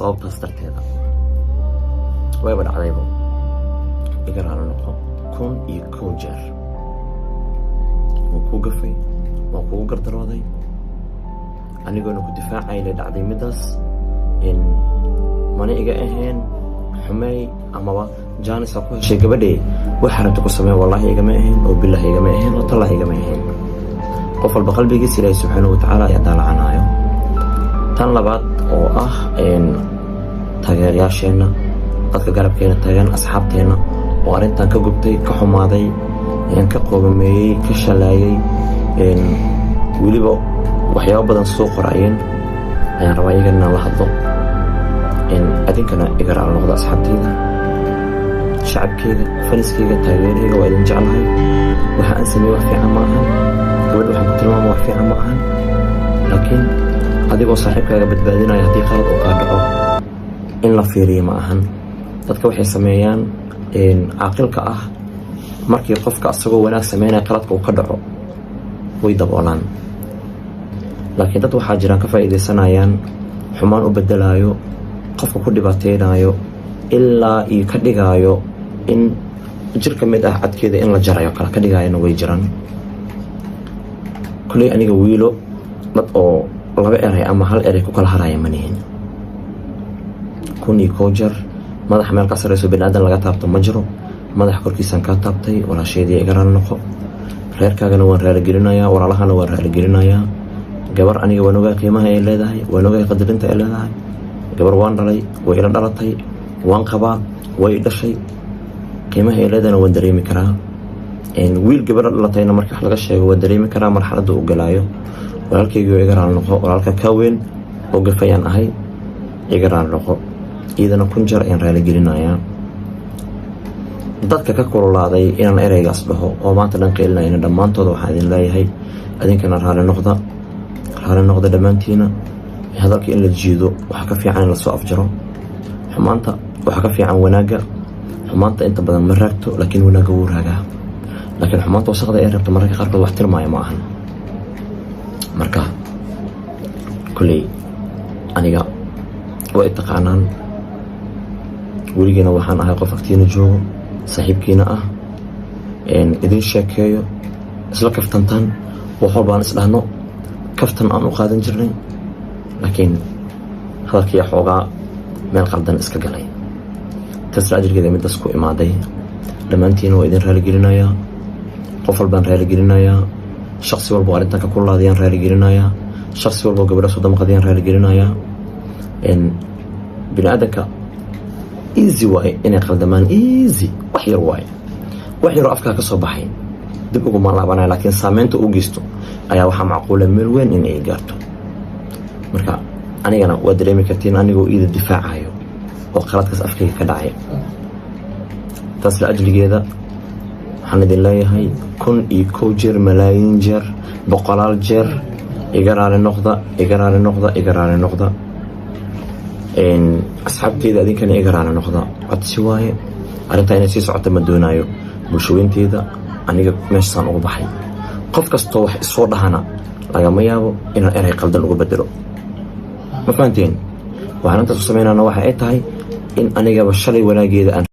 sababtaas darteeda wayba dhacdayba iga raali noqo 1,000 jeer waan kuu gafay, waan kugu gardarooday anigoona ku difaacayla dhacday midaas in mana iga ahayn xumay amaba jaanis ku heshay gabadhee wax xaranta ku samee wallaahi igama ahayn oo bilaahi igama ahayn oo tallaahi igama ahayn. qof walba qalbigiisa ilaahay subxaanahu watacaala ayaa daalacanaayo. tan labaad oo ah taageerayaasheenna, dadka garabkeena taagan, asxaabteena oo arrintan ka gubtay, ka xumaaday, ka qoobameeyey, ka shalaayay, weliba waxyaabo badan soo qorayeen ayaan rabaa iyaga inaan la hadlo. adinkana iga raali noqdo asxaabteyda, shacabkeyga, faniskeyga, taageeraheyga waa idin jeclahay. waxa aan sameeye wax fiican ma ahan, gabadha waxaan ku tilmaama wax fiican ma ahan, laakiin adigoo saaxiibkaaga badbaadinaya haddii qalad uu kaa dhaco in la fiiriyo ma ahan. dadka waxay sameeyaan caaqilka ah markii qofka asagoo wanaag sameynaya qaladka uu ka dhaco way daboolaan, laakiin dad waxaa jiraan ka faa'iidaysanayaan, xumaan u bedelaayo, qofka ku dhibaateynayo ilaa iyo ka dhigaayo in jir ka mid ah cadkeeda in la jarayo kala ka dhigaayana way jiraan. kuley aniga wiilo dad oo laba eray ama hal eray ku kala haraya manihin. 1,000 jeer madaxa meel ka sareyso biniaadan laga taabto ma jiro. madaxa korkiisaan kaa taabtay, walaasheedii iga raali noqo. reerkaagana waan raaligelinayaa, walaalahana waan raaligelinayaa. gabar aniga waan ogaa qiimaha ay leedahay, waan ogaa qadarinta ay leedahay. gabar waan dhalay, way ila dhalatay, waan qabaa, way dhashay, qiimaha ay leedahayna waan dareemi karaa. wiil gabadha dhalatayna marka wax laga sheego waan dareemi karaa marxaladda uu galaayo. walaalkeygiio iga raali noqo, walaalka kaa weyn oo gafayaan ahay, iga raali noqo. iyadana 1,000 jeer ayaan raaligelinayaa. dadka ka kululaaday inaan ereygaas dhaho oo maanta dhan qeelinayna dhammaantooda waxaan idin leeyahay adinkana raali noqda dhammaantiina. hadalka in la jiido waxaa ka fiican in lasoo afjaro. xumaanta waxaa ka fiican wanaagga. xumaanta inta badan ma raagto, laakiin wanaagga wuu raagaa. laakiin xumaanta wasaqda ee rabta mararka qaarkood wax tilmaaya ma ahan. marka kuley aniga waa i taqaanaan, weligeena waxaan ahay qof agtiina joogo, saaxiibkiina ah, idin sheekeeyo, isla kaftantaan, wax walbaan isdhahno, kaftan aan u qaadan jirnay. laakiin hadalkiiya xoogaa meel qaldan iska galay. tasla ajirkeeda midaas ku imaaday. dhammaantiina waa idin raaligelinayaa, qof walbaan raaligelinayaa, shaqsi walbo arrintan ka kululaadayaan raaligelinayaa, shaqsi walbo gabadha soo damqadayaan raaligelinayaa. biniaadanka easy waaye inay qaldamaan, easy wax yar waaye, wax yaroo afkaa ka soo baxay dib uguma laabanaya, laakiin saameynta u geysto ayaa waxaa macquula meel weyn in ay gaarto. marka anigana waa dareemi kartiin anigoo iida difaacayo oo qaladkaas afkayga ka dhacay. taas la ajligeeda waxaan idin leeyahay 1,000 jeer, malaayiin jeer, 100 jeer iga raali noqda, iga raali noqda, iga raali noqda. asxaabteeda adinkana iga raali noqda. codsi waaye arrintaa inay sii socota ma doonaayo. bulshaweynteeda aniga meeshasaan ugu baxay. qof kastoo wax isoo dhahana lagama yaabo inaan eray qaldan uga bedelo. ma fahanteen? waxaan intaas u sameynana waxa ay tahay in anigaba shalay wanaageeda aan